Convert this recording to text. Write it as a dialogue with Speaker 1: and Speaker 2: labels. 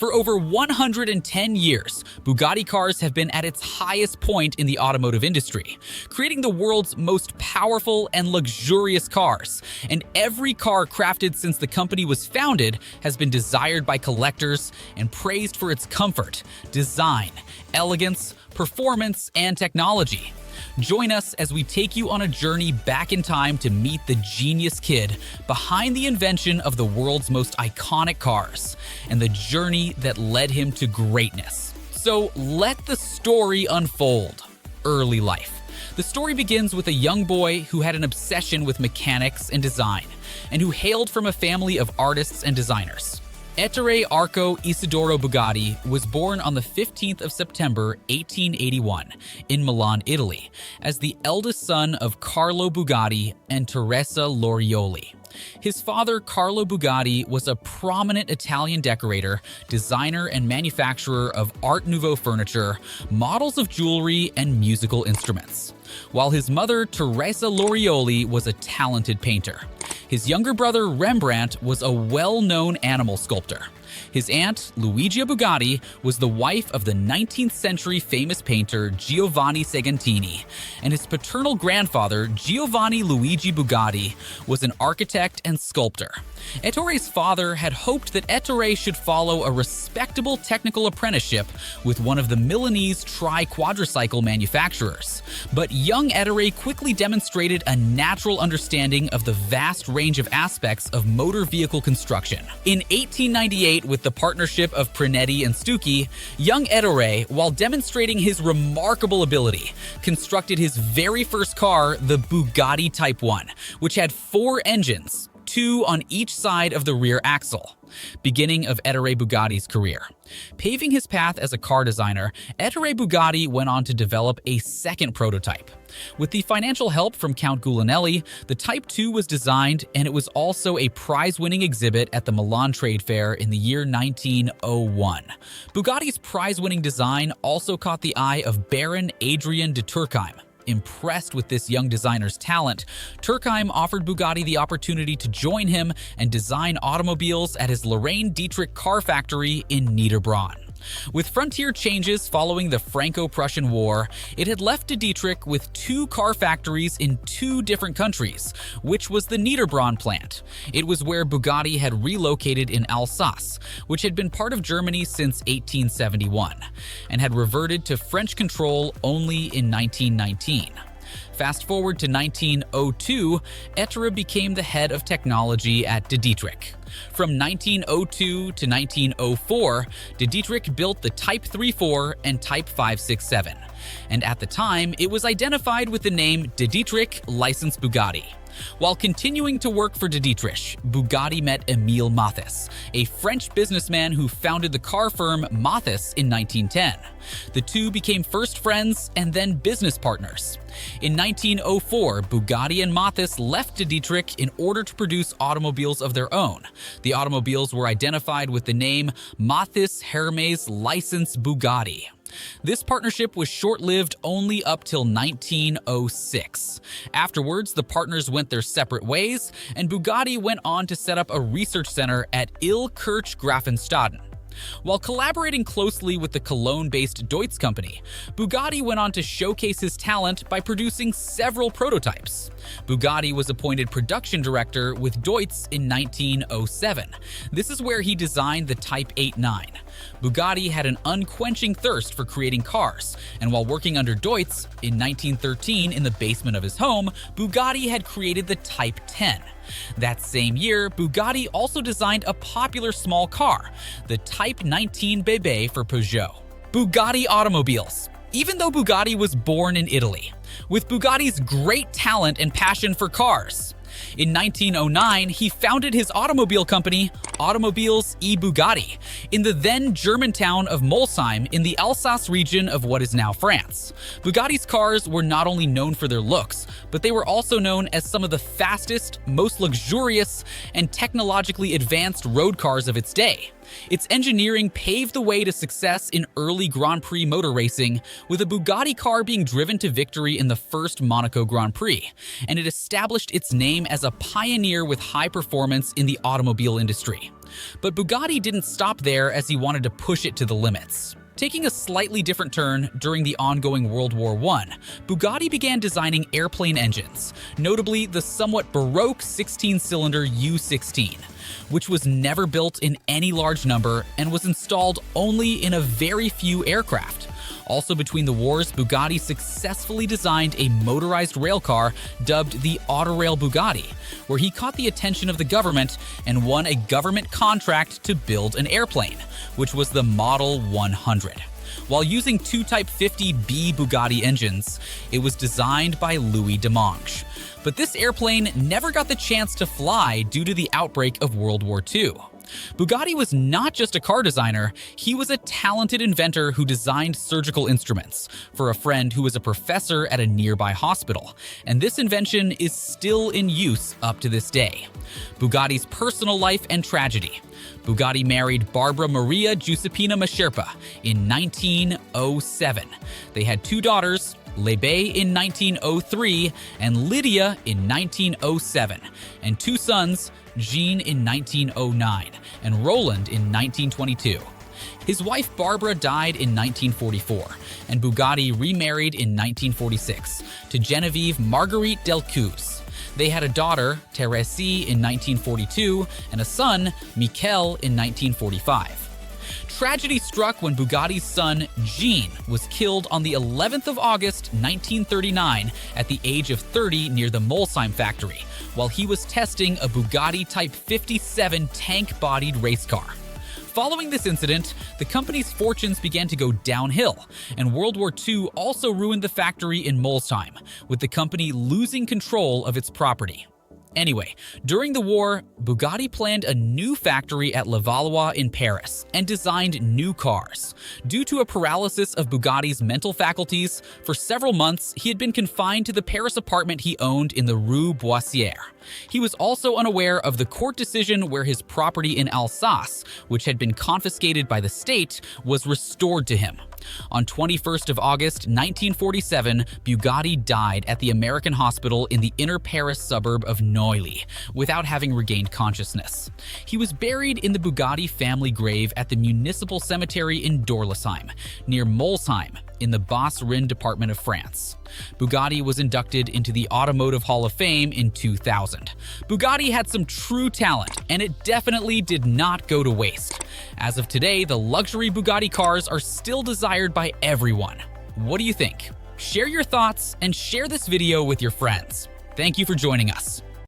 Speaker 1: For over 110 years, Bugatti cars have been at its highest point in the automotive industry, creating the world's most powerful and luxurious cars. And every car crafted since the company was founded has been desired by collectors and praised for its comfort, design, elegance, performance, and technology. Join us as we take you on a journey back in time to meet the genius kid behind the invention of the world's most iconic cars and the journey that led him to greatness. So let the story unfold. Early life. The story begins with a young boy who had an obsession with mechanics and design, and who hailed from a family of artists and designers. Ettore Arco Isidoro Bugatti was born on the 15th of September 1881 in Milan, Italy, as the eldest son of Carlo Bugatti and Teresa Lorioli. His father, Carlo Bugatti, was a prominent Italian decorator, designer, and manufacturer of Art Nouveau furniture, models of jewelry, and musical instruments, while his mother, Teresa Lorioli, was a talented painter. His younger brother, Rembrandt, was a well-known animal sculptor. His aunt, Luigia Bugatti, was the wife of the 19th century famous painter Giovanni Segantini, and his paternal grandfather, Giovanni Luigi Bugatti, was an architect and sculptor. Ettore's father had hoped that Ettore should follow a respectable technical apprenticeship with one of the Milanese tri-quadricycle manufacturers, but young Ettore quickly demonstrated a natural understanding of the vast range of aspects of motor vehicle construction. In 1898, with the partnership of Prinetti and Stucchi, young Ettore, while demonstrating his remarkable ability, constructed his very first car, the Bugatti Type 1, which had 4 engines, 2 on each side of the rear axle. Beginning of Ettore Bugatti's career. Paving his path as a car designer, Ettore Bugatti went on to develop a second prototype. With the financial help from Count Guglielmi, the Type 2 was designed, and it was also a prize-winning exhibit at the Milan Trade Fair in the year 1901. Bugatti's prize-winning design also caught the eye of Baron Adrian de Turckheim. Impressed with this young designer's talent, Turckheim offered Bugatti the opportunity to join him and design automobiles at his Lorraine Dietrich car factory in Niederbronn. With frontier changes following the Franco-Prussian War, it had left de Dietrich with 2 car factories in 2 different countries, which was the Niederbronn plant. It was where Bugatti had relocated in Alsace, which had been part of Germany since 1871, and had reverted to French control only in 1919. Fast forward to 1902, Ettore became the head of technology at de Dietrich. From 1902 to 1904, de Dietrich built the Type 34 and Type 567, and at the time, it was identified with the name de Dietrich License Bugatti. While continuing to work for de Dietrich, Bugatti met Emile Matthias, a French businessman who founded the car firm Matthias in 1910. The two became first friends and then business partners. In 1904, Bugatti and Matthias left de Dietrich in order to produce automobiles of their own. The automobiles were identified with the name Matthias Hermes License Bugatti. This partnership was short-lived only up till 1906. Afterwards, the partners went their separate ways, and Bugatti went on to set up a research center at Illkirch Grafenstaden. While collaborating closely with the Cologne-based Deutz company, Bugatti went on to showcase his talent by producing several prototypes. Bugatti was appointed production director with Deutz in 1907. This is where he designed the Type 89. Bugatti had an unquenching thirst for creating cars, and while working under Deutz, in 1913 in the basement of his home, Bugatti had created the Type 10. That same year, Bugatti also designed a popular small car, the Type 19 Bébé for Peugeot. Bugatti Automobiles. Even though Bugatti was born in Italy, with Bugatti's great talent and passion for cars, in 1909, he founded his automobile company, Automobiles e Bugatti, in the then German town of Molsheim in the Alsace region of what is now France. Bugatti's cars were not only known for their looks, but they were also known as some of the fastest, most luxurious, and technologically advanced road cars of its day. Its engineering paved the way to success in early Grand Prix motor racing, with a Bugatti car being driven to victory in the first Monaco Grand Prix, and it established its name fame as a pioneer with high performance in the automobile industry. But Bugatti didn't stop there, as he wanted to push it to the limits. Taking a slightly different turn during the ongoing World War I, Bugatti began designing airplane engines, notably the somewhat baroque 16-cylinder U16, which was never built in any large number and was installed only in a very few aircraft. Also between the wars, Bugatti successfully designed a motorized railcar dubbed the Autorail Bugatti, where he caught the attention of the government and won a government contract to build an airplane, which was the Model 100. While using two Type 50B Bugatti engines, it was designed by Louis Demange. But this airplane never got the chance to fly due to the outbreak of World War II. Bugatti was not just a car designer, he was a talented inventor who designed surgical instruments for a friend who was a professor at a nearby hospital, and this invention is still in use up to this day. Bugatti's personal life and tragedy. Bugatti married Barbara Maria Giuseppina Mascherpa in 1907. They had two daughters, Lebe in 1903 and Lydia in 1907, and two sons, Jean in 1909 and Roland in 1922. His wife Barbara died in 1944, and Bugatti remarried in 1946 to Genevieve Marguerite Delcouze. They had a daughter, Thérèse, in 1942 and a son, Michel, in 1945. Tragedy struck when Bugatti's son, Jean, was killed on the 11th of August, 1939 at the age of 30 near the Molsheim factory, while he was testing a Bugatti Type 57 tank-bodied race car. Following this incident, the company's fortunes began to go downhill, and World War II also ruined the factory in Molsheim, with the company losing control of its property. Anyway, during the war, Bugatti planned a new factory at Levallois in Paris and designed new cars. Due to a paralysis of Bugatti's mental faculties, for several months he had been confined to the Paris apartment he owned in the Rue Boissière. He was also unaware of the court decision where his property in Alsace, which had been confiscated by the state, was restored to him. On 21st of August 1947, Bugatti died at the American hospital in the inner Paris suburb of Neuilly without having regained consciousness. He was buried in the Bugatti family grave at the municipal cemetery in Dorlesheim, near Molsheim, in the Basse-Rhin department of France. Bugatti was inducted into the Automotive Hall of Fame in 2000. Bugatti had some true talent, and it definitely did not go to waste. As of today, the luxury Bugatti cars are still desired by everyone. What do you think? Share your thoughts and share this video with your friends. Thank you for joining us.